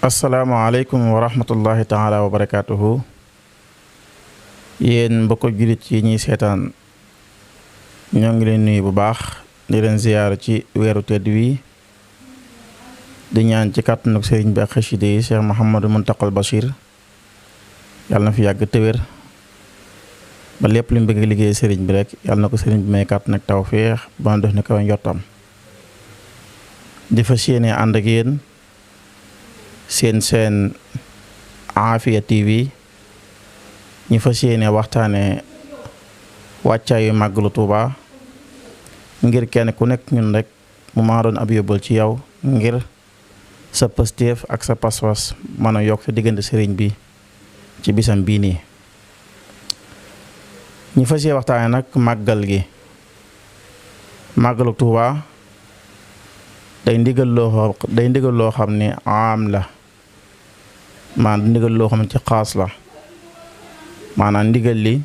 asalaamaaleykum wa rahmatullahi taala wa barakaatuhu. Yéen mbokk jullit yi ñuy seetaan ñoo ngi leen nuyu bu baax di leen ziyaara ci weeru tedd wi di ñaan ci kàttanu sëriñ bi ak xasida yi Cheikh Mouhamadou Mountakal Bachir yàlla na fi yàgg te wér ba lépp lu mu bëgg liggéey sëriñ bi rek yàlla na ko sëriñ bi may kàttan ak tawfeex ba def ne kaw njottam. di fas yéene ànd ak yéen seen Afia TV ñu fas yéene waxtaane wàccaayu màggalu Tuuba ngir kenn ku nekk ñun rek mu maa doon ab yóbbal ci yow ngir sa pëstéef ak sa pas-pas mën a yokk sa diggante sëriñ bi ci bisam bii nii. ñu fas yéene waxtaane nag màggal gi màggalu Tuuba day ndigal loo xam ne am la maanaam ndigal loo xam ne ci xaas la maanaam ndigal li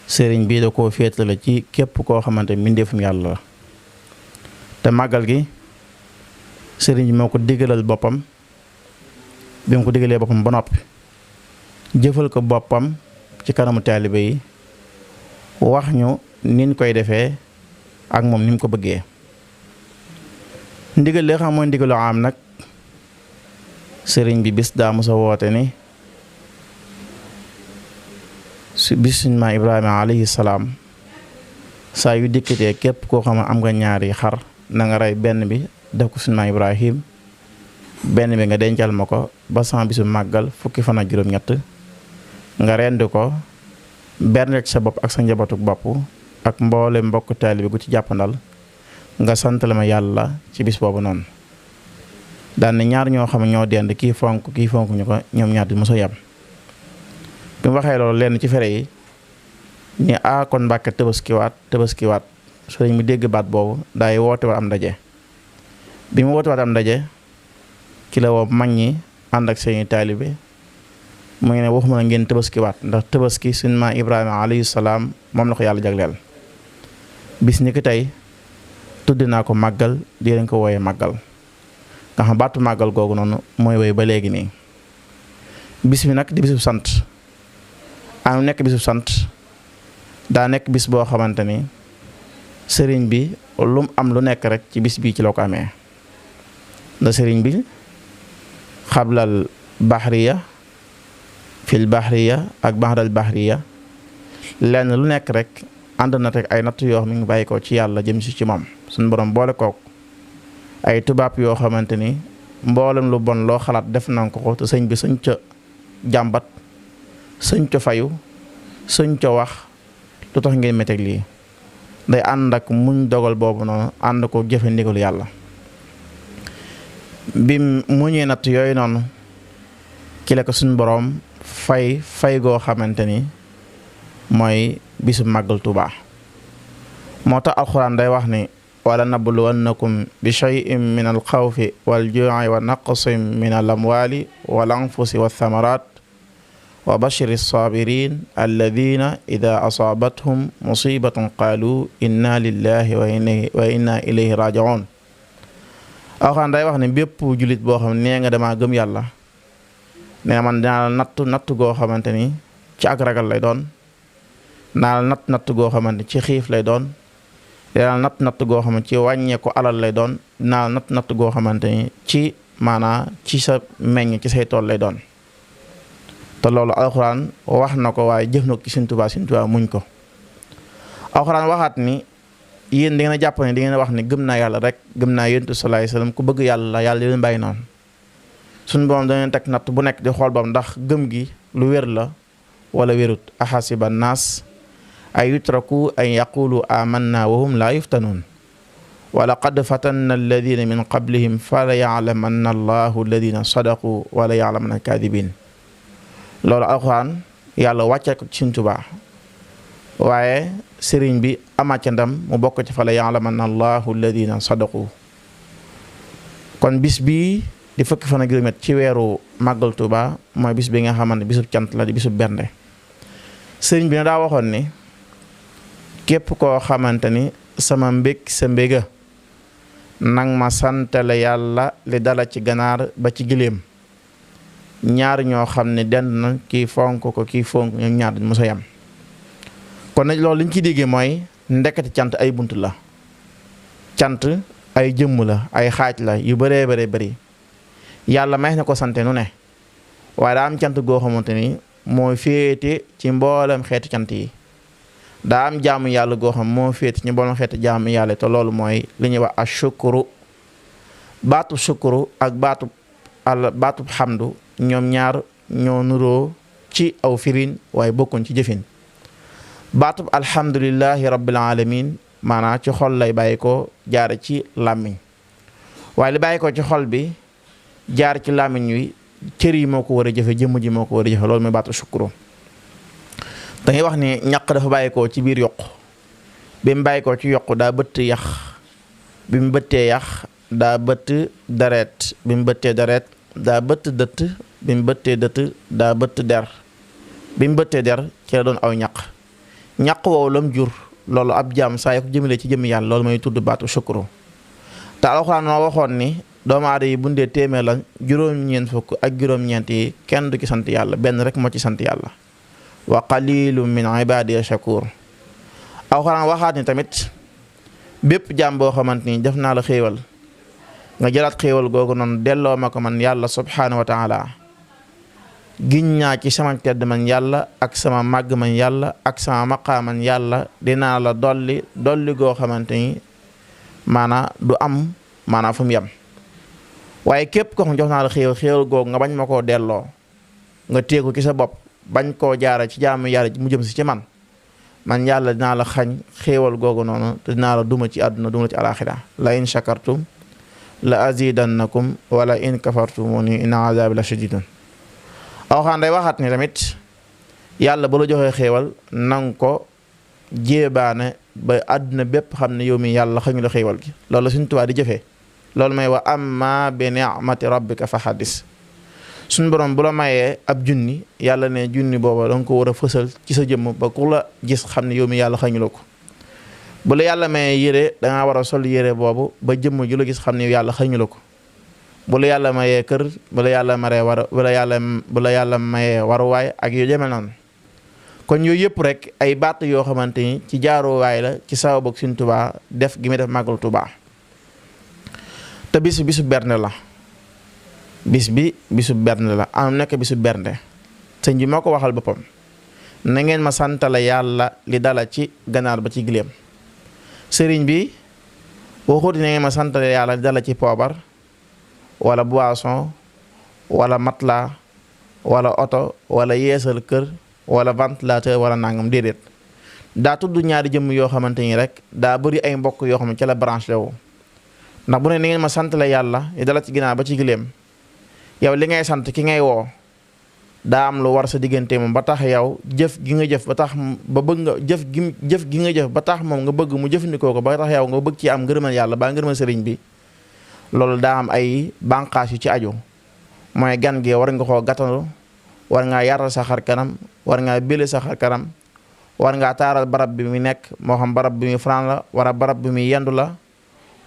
sëriñ bi da koo féetale ci képp koo xamante mbindeefum yàlla la te màggal gi sëriñ bi moo ko digalal boppam bi mu ko digalee boppam ba noppi jëfal ko boppam ci kanamu taalibe yi wax ñu niñ koy defee ak moom ni mu ko bëggee. ndigal li xam mooy ndigalu am nag sëriñ bi bis daa musa woote ni bis suñ maa Ibrahima alayhi salaam saa yu dikkatee képp koo xam ne am nga ñaari xar na nga rey benn bi def ko suñ maa Ibrahim benn bi nga dencal ma ko ba sama bisu màggal fukki fan ak juróom-ñett nga rend ko benn ci sa bopp ak sa njabootuk bopp ak mboole mbokk taalibe gu ci jàppandal nga sant la ma yàlla ci bis boobu noonu daan ne ñaar ñoo xam ne ñoo dend kii fonk ñu ko ñoom ñaar di mos a yem. bi mu waxee loolu lenn ci fere yi ni kon Mbàkke tëbaskiwaat sëriñ mu dégg baat boobu daay woote wa am ndaje bi mu woote waat am ndaje ki la woo mag ñi ànd ak seeni taalibe mu ngi ne waxuma la ngeen tëbaskiwaat ndax tëbaski suñ maa Ibrahima alayhi salaam moom la ko yàlla jagleel bis ni ki tey tudd naa ko màggal di leen ko wooyee màggal nga xam baatu màggal googu noonu mooy woy ba léegi nii bis bi nag di bisub sant am nekk bisub sant daa nekk bis boo xamante ni sëriñ bi lu am lu nekk rek ci bis bii ci la ko amee ndax sëriñ bi xablal baxriya fil baxriya ak baxdal baxriya lenn lu nekk rek ànd na rek ay natt yoo xam ne ngi bàyyi ko ci yàlla jëm si ci moom suñu borom boole kook ay tubaab yoo xamante ni mboolem lu bon loo xalaat def nañ ko te sëñ bi sëñ ca jàmbat sëñ ca fayu sëñ ca wax lu tax ngeen méteg lii day ànd ak muñ dogal boobu noonu ànd ko jëfe ndigalu yàlla bi muñee natt yooyu noonu ki la ko suñu borom fay goo xamante ni mooy bisu màggal Tuuba moo tax alxuraan day wax ni wala nabluwannakum bi shay'in min al xawfi wal juu'i wa naqsin min al amwali wal anfusi wa thamarat wa bashiri sabirin alladina ida asaabathum musibatun qaalu inna lillahi wa inna ilayhi raji'un. alxuraan day wax ne bépp jullit boo xam ne nee nga damaa gëm yàlla nee man dinaa la natt goo xamante ni ci ak ragal lay doon naa la natt goo xamante ci xiif lay doon dinaa la natt goo xamante ci wàññeeku alal lay doon dinaa la natt goo xamante ni ci maanaa ci sa meññ ci say tool lay doon te loolu alxuraan wax na ko waaye jëf na ko ci Sëriñ Tuubaa muñ ko. alxuraan waxaat ni yéen di ngeen a jàpp ne di ngeen a wax ni gëm naa yàlla rek gëm naa Yonent bi sallallaahu alayhi wa sallam ku bëgg yàlla yàlla di leen bàyyi noonu suñu borom dañu leen teg natt bu nekk di xool bam ndax gëm gi lu wér la wala wérut. ahasiba naas ay yutraku an yaqulu amanna wa hum laa yuftanuun wa laqad fatanna alladina min qablihim fala ya'lamanna allahu alladina sadaqu wala ya'lamanna alkaadibin. loolu alxuraan yàlla wàccee ko ci Sëriñ Tuubaa waaye sëriñ bi amaat ca ndam mu bokk ci fala ya'lamanna allahu alladina sadaqu. kon bis bii di fukki fan ak juróom ci weeru màggal Tuuba mooy bis bi nga xamante bisub cant la di bisub bernde. sëriñ bi na daa waxoon ni képp koo xamante ni sama mbég sa mbéga nang ma santale yàlla li dala ci ganaar ba ci giléem ñaar ñoo xam ne dend na kii fonk ko kii fonk ñoom ñaar dañ mos a yem. kon nag loolu li ñu ciy déggee mooy ndekete cant ay bunt la, cant ay jëmm la, ay xaaj la yu bëree bëri yàlla may na ko sante nu ne, waaye daa am cant goo xamante ni moo féete ci mboolem xeetu cant yi. daa am jaamu yàlla goo xam moo féete ci mboolem xeetu jaamu yàlla te loolu mooy li ñuy wax ashukuru. baatu shukuru ak baatu xamdu ñoom ñaar ñoo nuroo ci aw firin waaye bokkuñ ci jëfin. baatub alhamdulillahi rabbil alamin maanaam ci xol lay bàyyi ko jaar ci làmmiñ, waaye li bàyyi ko ci xol bi jaar ci làmmiñ wi cër yi moo ko war a jëfe, jëmm ji moo ko war a jëfe. loolu mooy baatu shukuru. dangay wax ni ñaq dafa bàyyi ko ci biir yokk, bi mu bàyyi ko ci yokk daa bëtt yax, bi mu bëttee yax daa bëtt deret, bi mu bëttee deret daa bëtt dëtt, bi mu bëttee dëtt daa bëtt der, bi mu bëttee der ci la doon aw ñaq woowu lam jur loolu ab jaam saa yu ko jëmale ci jëmmi yàlla loolu mooy tudd baatu shukru. te alxuraan noo waxoon ni doomu aadama yi bundee téeméer la juróom-ñeent fukk ak juróom-ñeent yi kenn du ci sant yàlla, benn rek moo ci sant yàlla. wa qalilun min ibadiya shakur. alxuraan waxaat ni tamit bépp jaam boo xamante ni def naa la xéewal nga jëlaat xéewal googu noonu delloo ma ko man yàlla subhaanahu wa taala, giñ naa ci sama tedd man yàlla ak sama màgg man yàlla ak sama maqaa man yàlla dinaa la dolli goo xamante ni maanaa du am maanaa fu mu yem. waaye képp ko xam jox naa la xéewal googu nga bañ ma koo delloo, nga téeku ci sa bopp bañ koo jaara ci jaamu yàlla mu jëm si ci man yàlla dinaa la xañ xéewal googu noonu te dinaa la duma ci àdduna duma la ci alaxira. la in shakartum la azidannakum wala in kafartumuni inna azabi la shadidun. awxaan day waxaat ni tamit yàlla bu la joxee xéewal nang ko jéebaane ba àdduna bépp xam ne yow mi yàlla xañu la xéewal gi. loolu Sëriñ Tuubaa di jëfee, loolu may wa amma bi ni'mati rabbika fa haddis. suñ borom bu la mayee ab junni yàlla ne junni booba danga ko war a fësal ci sa jëmm ba ku la gis xam ne yow mi yàlla xañu la ko. bu la yàlla mayee yére dangaa war a sol yére boobu ba jëmm ju la gis xam ne yàlla xañu la ko. bu la yàlla mayee kër, bu la yàlla mayee waruwaay ak yu demee noonu. kon yooyu yëpp rek ay baat yoo xamante ni ci jaaruwaay la ci sababu ak Sëriñ Tuubaa def gi muy def màggal Tuubaa. te bisu bernde la, bisu bernde la am nekk bisu bernde. sëñ bi moo ko waxal boppam, na ngeen ma santale yàlla li dala ci ganaar ba ci gileem. sëriñ bi waxut na ngeen ma santale yàlla li dala ci poobar wala boisson wala matelas wala oto wala yeesal kër wala ventilateur wala nangam, déedéet. daa tudd ñaari jëmm yoo xamante ni rek daa bëri ay mbokk yoo xam ne ca la branche la woo. ndax bu ne ni ngeen ma santale yàlla li dala ci ginaar ba ci gileem, yow li ngay sant ki ngay woo daa am lu war sa diggante moom ba tax yow jëf gi nga jëf ba tax ba bëgg nga jëf gi nga jëf ba tax moom nga bëgg mu jëfandikoo ko ba tax yow nga bëgg ci am ngërëmal yàlla ba ngërëmal sëriñ bi. loolu daa am ay bànqaas yu ci aju, mooy gan gi war nga koo gàttandu, war ngaa yaral sa xar kanam, war ngaa bile sa xar kanam, war ngaa taaral barab bi muy nekk, moo xam barab bi muy fanaan la wala barab bi muy yendu la.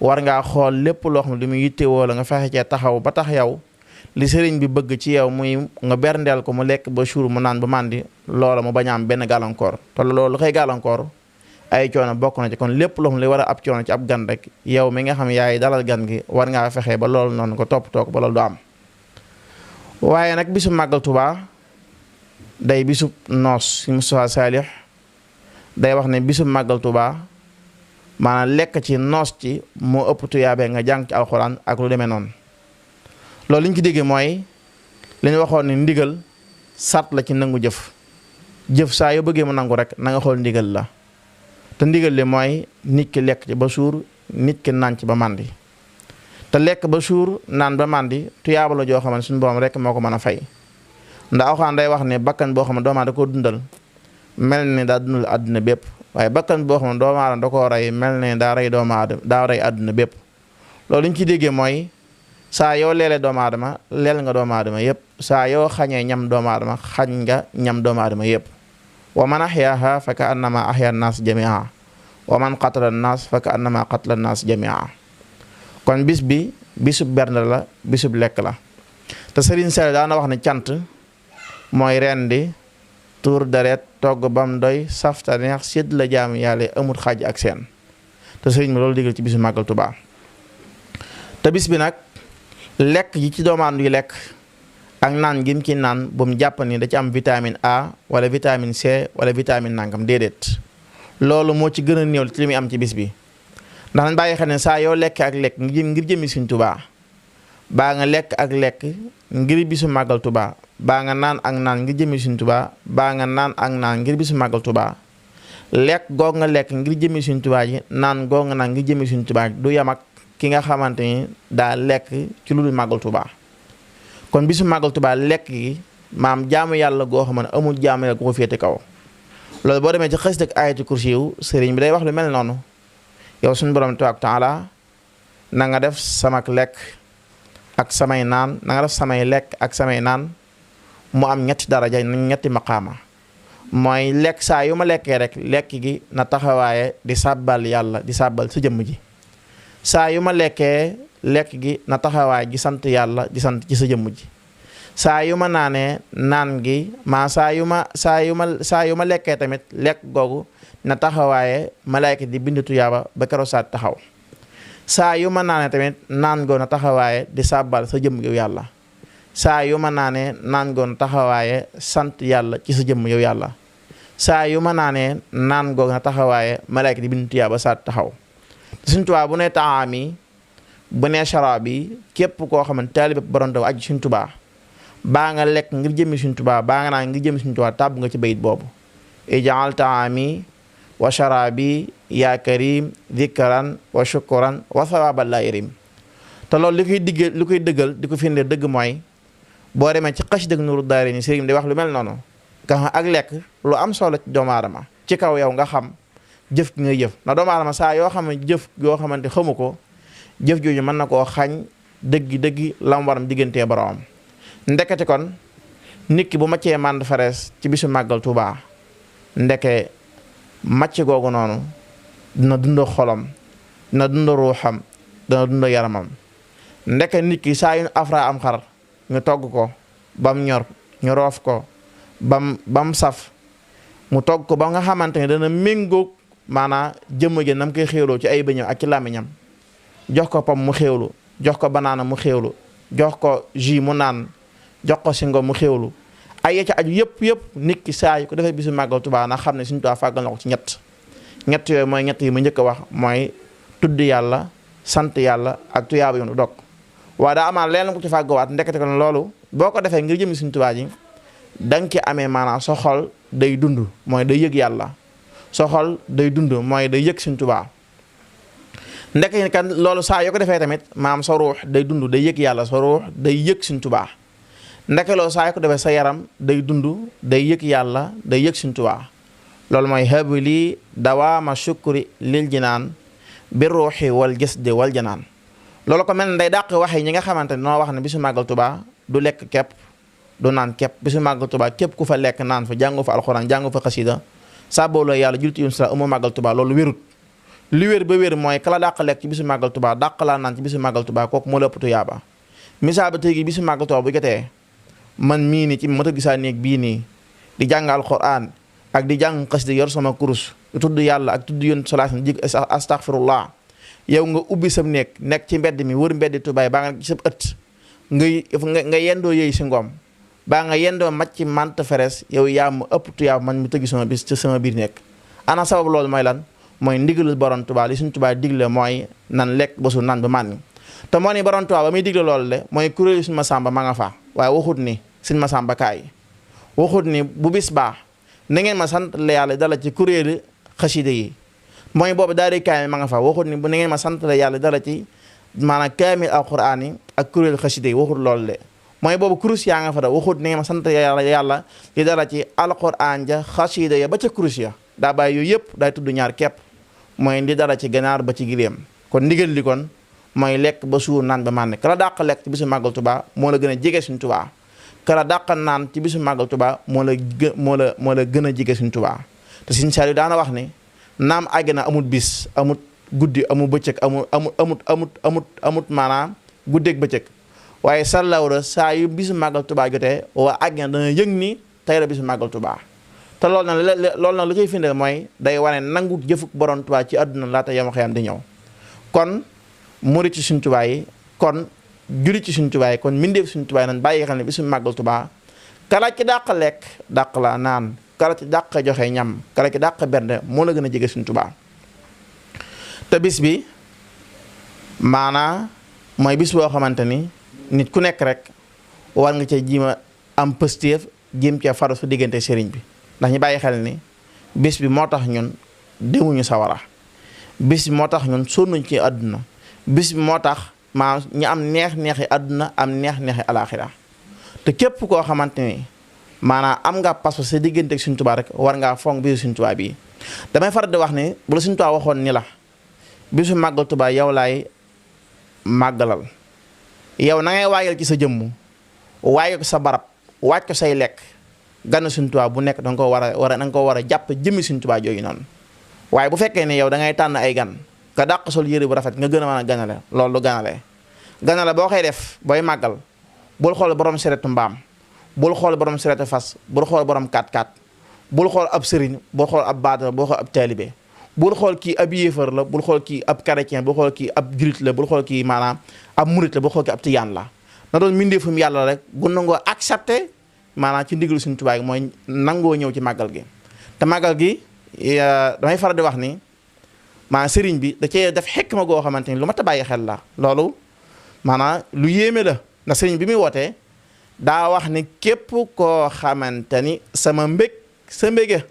war ngaa xool lépp loo xam ne li muy yittewoo la nga fexe cee taxaw ba tax yow li sëriñ bi bëgg ci yow muy nga berndeel ko mu lekk ba suur mu naan ba màndi, loola mu bañ a am benn gàllankoor. te loolu lu koy gàllankoor ay coono bokk na ci. kon lépp loo xam li war a ab coono ci ab gan rek yow mi nga xam yaay dalal gan gi war ngaa fexe ba loolu noonu ko toppatoo ko ba loolu du am. waaye nag bisu màggal Tuubaa day bisu noos. si Moustapha Saalix day wax ne bisu màggal Tuubaa maanaam lekk ci noos ci moo ëpp tuyaabee nga jàng ci alxuraan ak lu demee noonu. loolu li ñu ci déggee mooy li ñu waxoon ni ndigal sart la ci nangu jëf saa yoo bëggee mu nangu rek na nga xool ndigal la. te ndigal li mooy nit ki lekk ci ba suur, nit ki naan ci ba màndi. te lekk ba suur naan ba màndi tuyaaba la joo xam ne suñu borom rek moo ko mën a fay. ndax alxuraan day wax ne bakkan boo xam ne doomu aadama da koo dundal mel ni daa dundal àdduna bépp, waaye bakkan boo xam ne doomu aadama da koo rey mel ni daa rey doomu aadama daa rey àdduna bépp. loolu li ñu ci déggee mooy saa yoo leelee doomu aadama leel nga doomu aadama yëpp, saa yoo xañee ñam doomu aadama xañ nga ñam doomu aadama yëpp. wa man ahyaaha fa ka annama ahya an-naas jamii'a wa man qatala an-naas fa ka annama qatala an-naas jamii'a. kon bis bi bisub bernde la, bisub lekk la. te Sëriñ Saliou daana wax ne cant mooy rendi tuur deret togg bam doy safta neex sédd la jaamu yàlla amut xaaj ak seen te sëriñ bi loolu digal ci bisu màggal Tuubaa te bis bi nag lekk yi ci doomaan yi lekk ak naan gi mu ci naan bu mu jàpp ni da ci am vitamine A wala vitamine C wala vitamine nangam déedéet loolu moo ci gën a néew ci li muy am ci bis bi ndax nañ bàyyi xel ne saa yoo lekk ak lekk ngir jëmi Sëriñ Tuubaa baa nga lekk ak lekk ngir bisu màggal Tuubaa baa nga naan ak naan ngir jëmi Sëriñ Tuubaa baa nga naan ak naan ngir bisu màggal Tuubaa lekk goog nga lekk ngir jëmi Sëriñ Tuubaa ji naan goog nga naan ngir jëmi Sëriñ Tuubaa du yam ak ki nga xamante ni daa lekk ci lu dul màggal Tuubaa kon bisu màggal Tuubaa lekk gi maam jaamu yàlla goo xam ne amul jaamu yàlla gu ko féete kaw loolu boo demee ci xës dëkk ayatul kursi yu sëriñ bi day wax lu mel noonu yow suñu borom tabaaraka taala na nga def samak lekk ak samay naan na nga def samay lekk ak samay naan mu am ñetti daraja ñetti maqaama mooy lekk saa yu ma lekkee rek lekk gi na taxawaaye di sàbbal yàlla di sàbbal sa jëmm ji saa yu ma lekkee lekk gi na taxawaay gi sant yàlla di sant ci sa jëmm ji saa yu ma naanee naan gi saa yu ma lekkee tamit lekk googu na taxawaaye malaayka di bindu tuyaaba ba keroog saa taxaw saa yu ma naanee tamit naan goo na taxawaaye di sàbbal sa jëmm yow yàlla saa yu ma naanee naan goo na taxawaaye sant yàlla ci sa jëmm yow yàlla saa yu ma naanee naan goo na taxawaaye malaayka di bindu tuyaaba saa taxaw Sëriñ Tuubaa bu ne taami bu ne sharaab bi képp koo xamante taalibe borom daw aju Sëriñ Tuubaa baa nga lekk ngir jëmmi Sëriñ Tuubaa baa nga naan ngir jëmmi Sëriñ Tuubaa tàbb nga ci bayit boobu ijaal taami wa sharaabi yaa karim dhikran wa shukran wa thawaaban laa yarim te loolu li koy dëggal di ko firndeel dëgg mooy boo demee ci xasida Nuuru Daarayni sëriñ di wax lu mel noonu nga xam ak lekk lu am solo ci doomu aadama ci kaw yow nga xam jëf gi ngay jëf ndax doomu aadama saa yoo xam ne jëf yoo xamante xamu ko jëf jooju mën na koo xañ dëggi lam waram diggantee boroom ndekete kon nit ki bu maccee mànd farees ci bisu màggal Tuubaa ndeke macc googu noonu dina dund xolam dina dund ruuxam dina dund yaramam ndeke nit ki saa yu afra am xar ñu togg ko bam ñor ñu roof ko bam saf mu togg ko ba nga xamante ne dana méngoog maanaa jëmm ji nam koy xéewloo ci ay bëñam ak ci làmmiñam jox ko pom mu xéewlu jox ko banaana mu xéewlu jox ko jus mu naan jox ko singo mu xéewlu ay ya ca aju yëpp nit ki saa yu ko defee bisu màggal Tuubaa na xam ne Sëriñ Tuubaa fàggal na ko ci ñett yooyu mooy ñett yi mu njëkk a wax mooy tudd yàlla sant yàlla ak tuyaaba yu dog waaye daa amaan leen ko ci fàggawaat ndekete ko loolu boo ko defee ngir jëmi Sëriñ Tuubaa ji danga ci amee maanaam sa xol day dund mooy day yëg yàlla sa xol day dund mooy day yëg Sëriñ Tuubaa ndekk kan loolu saa yoo ko defee tamit maam sa ruux day dund day yëg yàlla sa ruux day yëg Sëriñ Tuubaa ndeke loolu saa yoo ko defee sa yaram day dund day yëg yàlla day yëg Sëriñ Tuubaa loolu mooy habli dawaama shukri lil jinaan bi ruuxi wal jasdi wal janaan loolu ko mel ne day dàq waxe ñi nga xamante ne noo wax ne bisu màggal Tuubaa du lekk kepp du naan kepp bisu màggal Tuubaa képp ku fa lekk naan fa jàngu fa alxuraan jàngu fa xasida sàbboo la yàlla julti sa umu màggal Tuubaa loolu wérut li wér ba wér mooy kala dàq lekk ci bisu màggal Tuubaa dàq laa naan ci bisu màggal Tuubaa kooku moo la ëpp tuyaaba misaal ba tey gi bisu màggal Tuubaa bu jotee man mii nii ci ma tëgg saa néeg bii nii di jàng alxuraan ak di jàng xasida yor sama kurus di tudd yàlla ak tudd yoon salaasan jig astaghfirullah yow nga ubbi sam néeg nekk ci mbedd mi wër mbeddi Tuubaa baa nga ci sa ëtt nga yendoo yëy si ngoom baa nga yendoo macc mant feres yow yaa ma ëpp tuyaaba man mi tëgg sama bis ci sama biir nekk ana sabab loolu mooy lan mooy ndigalul borom Tuubaa li Sëriñ Tuubaa digle mooy nan lekk ba su naan ba màndi te moo ni borom Tuubaa ba muy digle loolu de mooy kuréelu Sëriñ Masamba ma nga fa waaye waxut ni Sëriñ Masamba kaay waxut ni bu bis baax na ngeen ma sant la yàlla dala ci kuréelu xasida yi mooy boobu daari kaamil ma nga fa waxut ni bu na ngeen ma sant la yàlla dala ci maanaam kaamil alxuraan yi ak kuréelu xasida yi waxut loolu de mooy boobu kurus yaa nga fa da waxut ni ngeen ma sant yàlla li dala ci alxuraan ja xasida ya ba ca kurus ya daa bàyyi yooyu yëpp day tudd ñaar képp mooy ndi dara ci ganaar ba ci giléem kon ndigal li kon mooy lekk ba suur naan ba màndi kala dàq lekk ci bisu màggal Tuubaa moo la gën a jege Sëriñ Tuubaa kala dàq naan ci bisu màggal Tuubaa moo la gën a jege Sëriñ Tuubaa te Sëriñ Saaliw daana wax ni naam àgg na amut bis amut guddi amut bëccëg amut maanaam guddeeg bëccëg waaye sàllawra saa yu bisu màggal Tuubaa jotee waa àjjana dana yëg ni tey la bisu màggal Tuubaa te loolu nag lu koy firndeel mooy day wane nangu jëfuk borom Tuubaa ci àdduna laata yawmal xiyaam di ñëw kon murit ci Sëñ Tuubaa yi kon julli ci Sëñ Tuubaa yi kon mbindeef Sëñ Tuubaa yi nan bàyyi xel ne bisu màggal Tuubaa kala ci dàq lekk dàq la naan kala ci dàq joxe ñam kala ci dàq bernde moo la gën a jege Sëñ Tuubaa te bis bi maanaa mooy bis boo xamante ni nit ku nekk rek war nga cee jiima am pëstéef jéem cee faru su diggante sëriñ bi ndax ñu bàyyi xel ni bis bi moo tax ñun demuñu sawara bis bi moo tax ñun sonnuñ ci àdduna bis bi moo tax maa ñu am neex-neexi àdduna am neex-neexi alaaxira te képp koo xamante ni maanaam am nga pas sa diggante ak Sëñ Tuubaa rek war ngaa fonk bisu Sëñ Tuubaa bii damay faral di wax ni bu la Sëñ Tuubaa waxoon ni la bisu màggal Tuubaa yow laay màggalal yow na ngay waajal ci sa jëmm waajal ko sa barab waaj ko say lekk ganu Sëñ Tuubaa bu nekk danga ko war a jàpp jëmmi Sëñ Tuubaa jooju noonu waaye bu fekkee ne yow da ngay tànn ay gan nga dàq sol yëre bu rafet nga gën a mën a ganale loolu du ganale boo koy def booy màggal bul xool borom seretu mbaam bul xool borom seretu fas bul xool borom 4x4 bul xool ab sëriñ bul xool ab baadara bul xool ab taalibe bul xool kii ab yéefar la bul xool kii ab chrétien bul xool kii ab julit la bul xool kii maanaam ab murit la bul xool kii ab tijaan la na doon mbindeefum yàlla rek gu nangoo accepté maanaam ci ndigalu Sëñ Tuubaa gi mooy nangoo ñëw ci màggal gi te màggal gi damay faral di wax ni maanaam sëriñ bi da cee def xekk ma goo xamante ni lu mat a bàyyi xel la loolu maanaam lu yéeme la ndax sëriñ bi muy wootee daa wax ni képp koo xamante ni sama mbég sa mbéga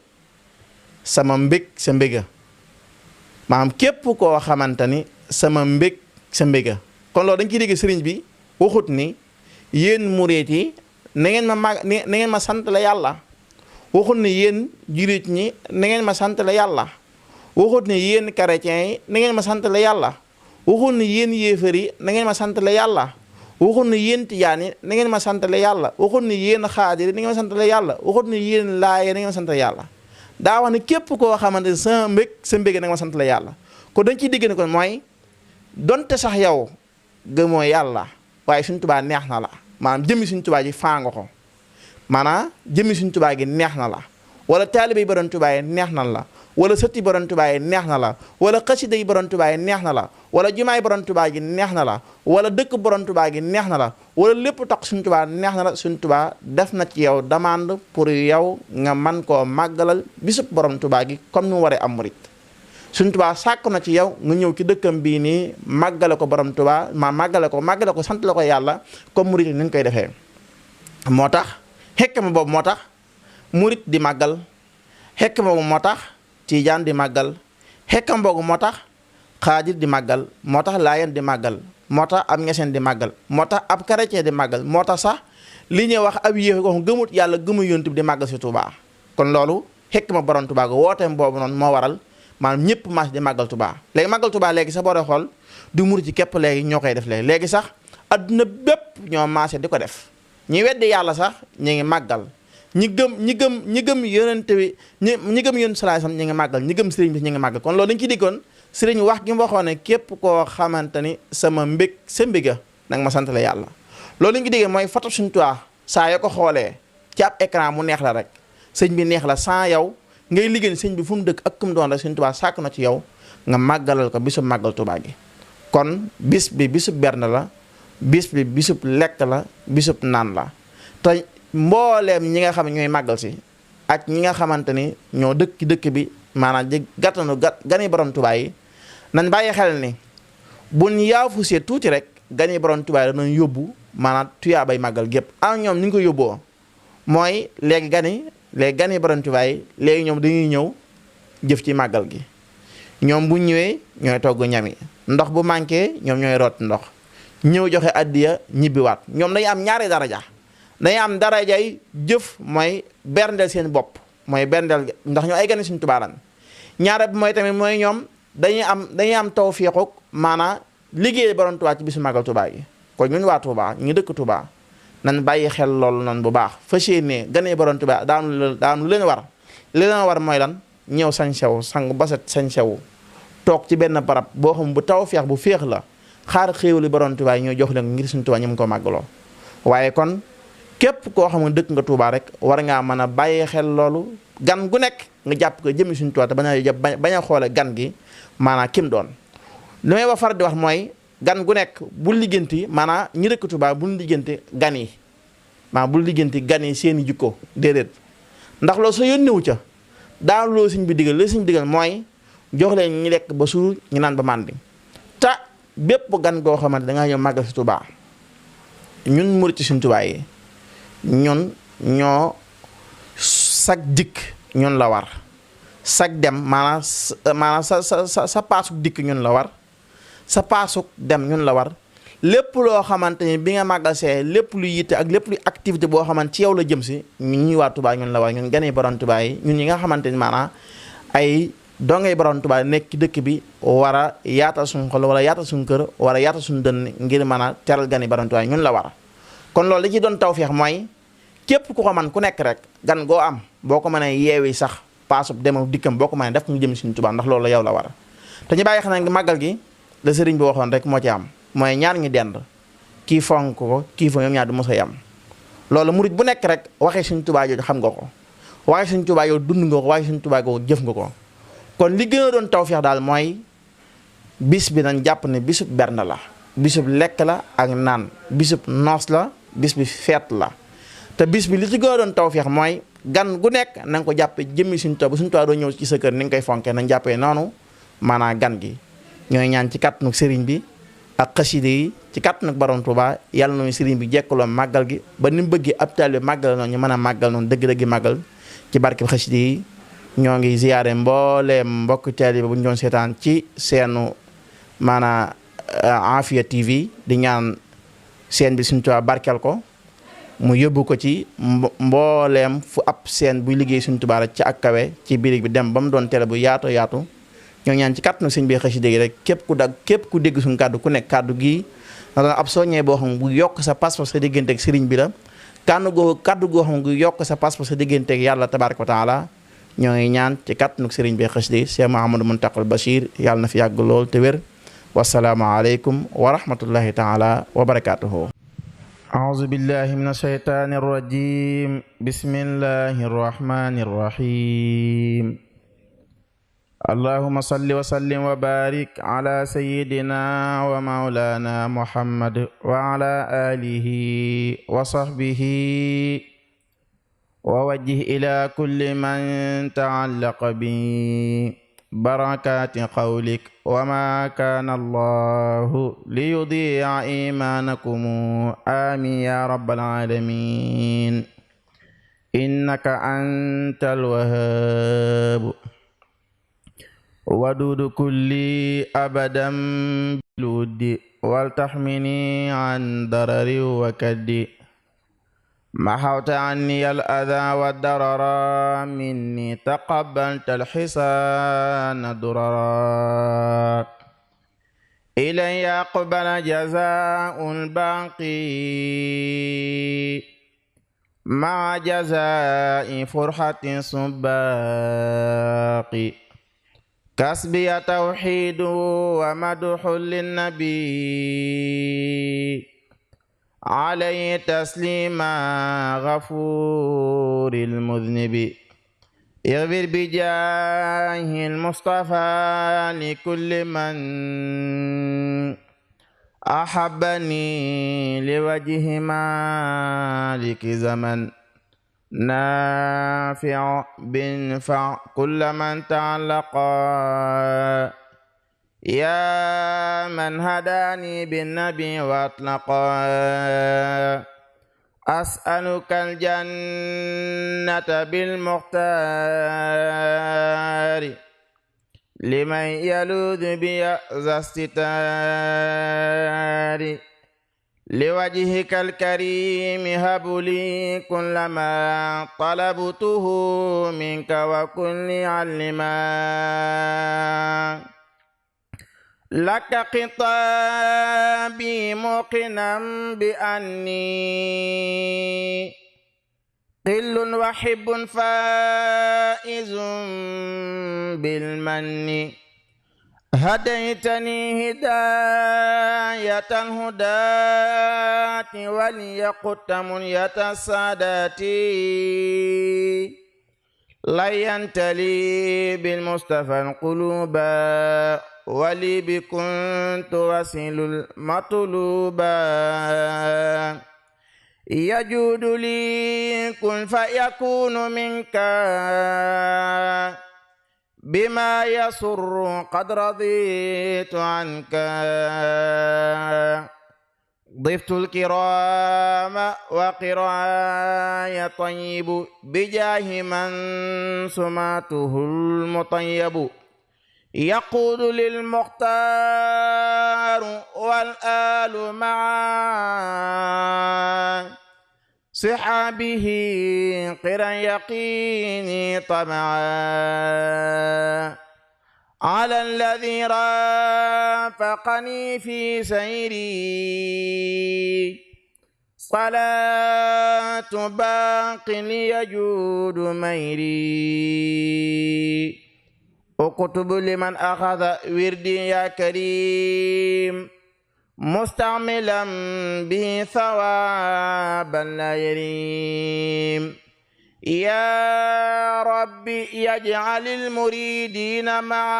sama mbég sa mbéga maanaam képp koo xamante ni sama mbég sa mbéga kon loolu dañ ciy dégg sëriñ bi waxut ni yéen murit yi na ngeen ma sant la yàlla waxut ni yéen julit ñi na ngeen ma sant la yàlla waxut ni yéen chrétiens yi na ngeen ma sant la yàlla waxut ni yéen yéefar yi na ngeen ma sant la yàlla waxut ni yéen tijaan yi na ngeen ma sant la yàlla waxut ni yéen xaadir yi na ngeen ma sant la yàlla waxut ni yéen laayee na ngeen ma sant la yàlla daa wax ne képp koo xamante ne sa mbég sa mbég na nga ma sant la yàlla kon dañ ciy digg ne kon mooy donte sax yow gëmoo yàlla waaye Sëñ Tuubaa neex na la maanaam jëmmi Sëñ Tuubaa ji faa nga ko maanaam jëmmi Sëñ Tuubaa gi neex na la wala taalibe yi borom Tuubaa yi neex na la wala sëtti borom Tuubaa yi neex na la wala xasida yi borom Tuubaa yi neex na la wala jumaay borom Tuubaa gi neex na la wala dëkk borom Tuubaa gi neex na la wala lépp tax Sëñ Tuubaa neex na la Sëñ Tuubaa def na ci yow demande pour yow nga man koo màggalal bisub borom Tuubaa gi comme ni mu waree am murit Sëñ Tuubaa sàkk na ci yow nga ñëw ci dëkkam bii nii màggale ko borom Tuubaa màggale ko sant la ko yàlla comme murit yi ni ñu koy defee moo tax xekk ma boobu moo tax murit di màggal xekk ma boobu moo tax Tijaan di màggal xekkam boobu moo tax xaadir di màggal moo tax laayeen di màggal moo tax ab ñeseen di màggal moo tax ab chrétien di màggal moo tax sax li ñuy wax ab yéex ko gëmut yàlla gëmu yonent bi di màggal si Touba kon loolu xekk ma borom Touba go wooteem boobu noonu moo waral maanaam ñëpp maas di màggal Touba léegi màggal Touba léegi sax boo dee xool du murit ci képp léegi ñoo koy def léegi sax adduna bépp ñoo maase di ko def ñi weddi yàlla sax ñu ngi màggal ñi gëm yonent bi ñi gëm yonent salaay sam ñi ngi màggal ñi gëm sëriñ bi ñi ngi màggal kon loolu dañu ci diggoon sëriñ wax gi mu waxoon ne képp koo xamante ni sama mbég sa mbéga nanga ma sant la yàlla loolu lañu ci diggee mooy photo Sëñ Tuubaa saa yoo ko xoolee ci ab écran mu neex la rek sëñ bi neex la sans yow ngay liggéey sëñ bi fu mu dëkk ak kum doon rek Sëñ Tuubaa sàkk na ci yow nga màggalal ko bisub màggal Tuubaa gi kon bis bi bisub bernde la bis bi bisub lekk la bisub naan la te mbooleem ñi nga xam ne ñooy màggal si ak ñi nga xamante ni ñoo dëkk ci dëkk bi maanaam ji gàttanu gani borom Tuubaa yi nañ bàyyi xel ni buñ yaafusee tuuti rek gani borom Tuubaa yi danañ yóbbu maanaam tuyaa bay màggal gépp am ñoom ni ñu ko yóbboo mooy léegi gani borom Tuubaa yi léegi ñoom dañuy ñëw jëf ci màggal gi ñoom bu ñëwee ñooy togg ñami ndox bu manqué ñoom ñooy root ndox ñëw joxe addiya ñibbiwaat ñoom dañuy am ñaari daraja dañuy am darajay jëf mooy berndeel seen bopp mooy berndeel ndax ñoo ay gane Sëñ Tuubaa lan ñaare bi mooy tamit mooy ñoom dañuy am tawfiixu maanaam liggéey borom Tuubaa ci bisu màggal Tuubaa gi kon ñun waa Tuubaa ñu ngi dëkk Tuubaa nan bàyyi xel loolu noonu bu baax fas yéenee gane borom Tuubaa daanu leen war li leen war mooy lan ñëw sañ sew sang baset sañ sew toog ci benn barab boo xam bu tawfiix bu féex la xaar xéewali borom Touba ñoo jox leen ngir suñu Touba ñu ko màggaloo. waaye kon képp koo xam ne dëkk nga Touba rek war ngaa mën a bàyyi xel loolu gan gu nekk nga jàpp ko jëmmi suñu Touba te bañ a xoole gan gi maanaam kim doon. li may wax far di wax mooy gan gu nekk bul ligganti maanaam ñi dëkk Touba bul ligganti gan yi maanaam bul ligganti gan yi seeni jikko déedéet ndax loolu sa yónnewu ca daal loolu suñ bi digal suñ digal mooy jox leen ñi lekk ba suur ñu naan ba màndi te bépp gan goo xamante da ngaa ñëw màggal si Touba ñun murit ci suñ Touba yi ñun ñoo sag dikk ñun la war sag dem maanaam sa paasuk dikk ñun la war sa paasuk dem ñun la war lépp loo xamante ni bi nga màggasee lépp lu yitte ak lépp lu activité boo xamante ci yow la jëm si ñuy waa Touba ñun la war ñun ganee borom Touba yi ñun ñi nga xamante ni maanaam ay dongay borom Touba nekk ci dëkk bi war a yaatal suñu xol wala yaatal suñu kër wala yaatal suñu dënn ngir mën a teral gani borom Touba ñun la war kon loolu li ci doon tawfeex mooy képp ku ko man ku nekk rek gan goo am boo ko mënee yeewi sax paasub demam dikkam boo ko mënee def ko mu jëm suñu Touba ndax loolu la yow la war te ñu bàyyi xel nag màggal gi la sëriñ bi waxoon rek moo ci am mooy ñaar ñi dend kii fonk ko kii fa ñoom ñaar du mos a yam loolu murit bu nekk rek waxee suñu Touba jooju xam nga ko waxee suñu Touba yow dund nga ko waxee suñu Touba yow jëf nga ko kon li gën a doon tawfeex daal mooy bis bi nañ jàpp ne bisub bernde la bisub lekk la ak naan bisub noos la bis bi feet la te bis bi li ci gën a doon tawfeex mooy gan gu nekk na nga ko jàppee jëmmi suñu Touba bu suñu Touba doo ñëw ci sa kër ni nga koy fonkee nañ jàppee noonu maanaam gan gi ñooy ñaan ci kàttanu sëriñ bi ak xaside yi ci kàttanu borom Touba yàlla noonu sëriñ bi jekkaloo màggal gi ba ni mu bëggee ab taalibe màggal noonu ñu mën a màggal noonu dëgg-dëgg màggal ci barke xaside yi ñoo ngi ziyaare mbooleem mbokk taalibe bu ñu doon seetaan ci seenu maanaam Afia TV di ñaan seen bi suñu Touba barkeel ko mu yóbbu ko ci mbooleem fu ab seen buy liggéey suñu Touba rek ci ak kawe ci biir bi dem ba mu doon télé bu yaatu yaatu ñoo ñaan ci kàttanu sëñ bi xasida gi rek képp ku dégg suñu kàddu ku nekk kàddu gii na doon ab soññee boo xam bu yokk sa pas-pas sa digganteeg sëriñ bi la kàddu goo xam bu yokk sa pas-pas sa digganteeg yàlla tabaaraka wa taala ñoo ngi ñaan ci kàttanu sëriñ bi xasida gi Cheikh Mouhamadou Mountakha Bachir yàlla na fi yàgg lool te wér wasalaamu aleykum wa rahmatullahi taala wa barakaatuhu أعوذ بالله من الشيطان الرجيم بسم الله الرحمن الرحيم اللهم صل وسلم وبارك على سيدنا ومولانا محمد وعلى آله وصحبه ووجه إلى كل من تعلق ببركات قولك وما كان الله ليضيع إيمانكم آمين يا رب العالمين إنك أنت الوهاب ودود كلي أبدا بالود ولتحمني عن ضرر وكد محوت عني الأذى والضرر مني تقبلت الحسان دررا إلي أقبل جزاء الباقي مع جزاء فرحة سباقي كسبي توحيد ومدح للنبي عليه تسليما غفور المذنب اغفر بجاه المصطفى لكل من أحبني لوجه مالك زمن نافع بنفع كل من تعلقا يا من هداني بالنبي واطلقا أسألك الجنة بالمختار لمن يلوذ بي ذا استتار لوجهك الكريم هب لي كل ما طلبته منك وكل علما لك خطابي موقنا بأني قل وحب فائز بالمن هديتني هداية الهداة وليقت منية السادات لينت لي بالمصطفى القلوب ولي بكنت وسيل المطلوبا يجود لي كن فيكون منك بما يسر قد رضيت عنك ضفت الكرام وقراي طيب بجاه من سماته المطيب يقود للمختار والآل معا صحابه قرا يقيني طمعا على الذي رافقني في سيري صلاة باق يجود ميري اكتب لمن أخذ وردي يا كريم مستعملا به ثوابا لا يريم يا ربي يجعل المريدين معا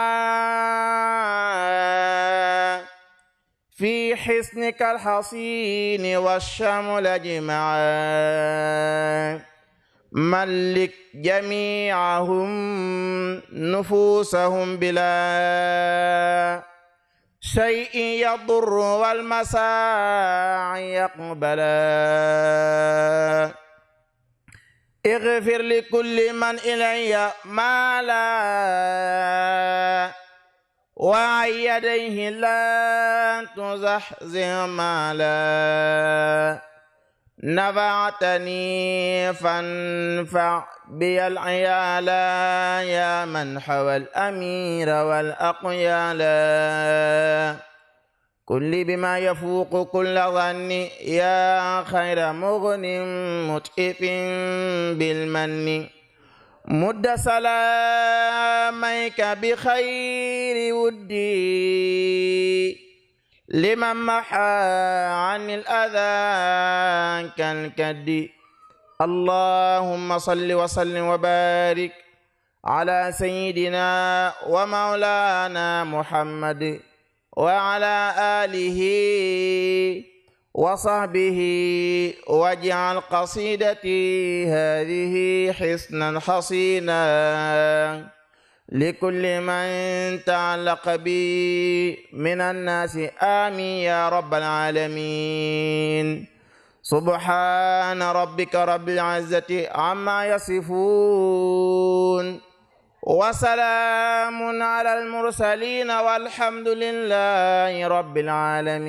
في حسنك الحصين والشمل أجمعا ملك جميعهم نفوسهم بلا شيء يضر والمساعي يقبلا اغفر لكل من إلي مالا وعن يديه لا تزحزح مالا نفعتني فانفع بي العيال يا من حوى الأمير والأقيال كل بما يفوق كل ظن يا خير مغن متئف بالمن مد سلاميك بخير ودي لمن محى عن الأذى كالكد اللهم صل وسلم وبارك على سيدنا ومولانا محمد وعلى آله وصحبه واجعل قصيدتي هذه حصنا حصينا لكل من تعلق بي من الناس آمين يا رب العالمين سبحان ربك رب العزة عما يصفون وسلام على المرسلين والحمد لله رب العالمين.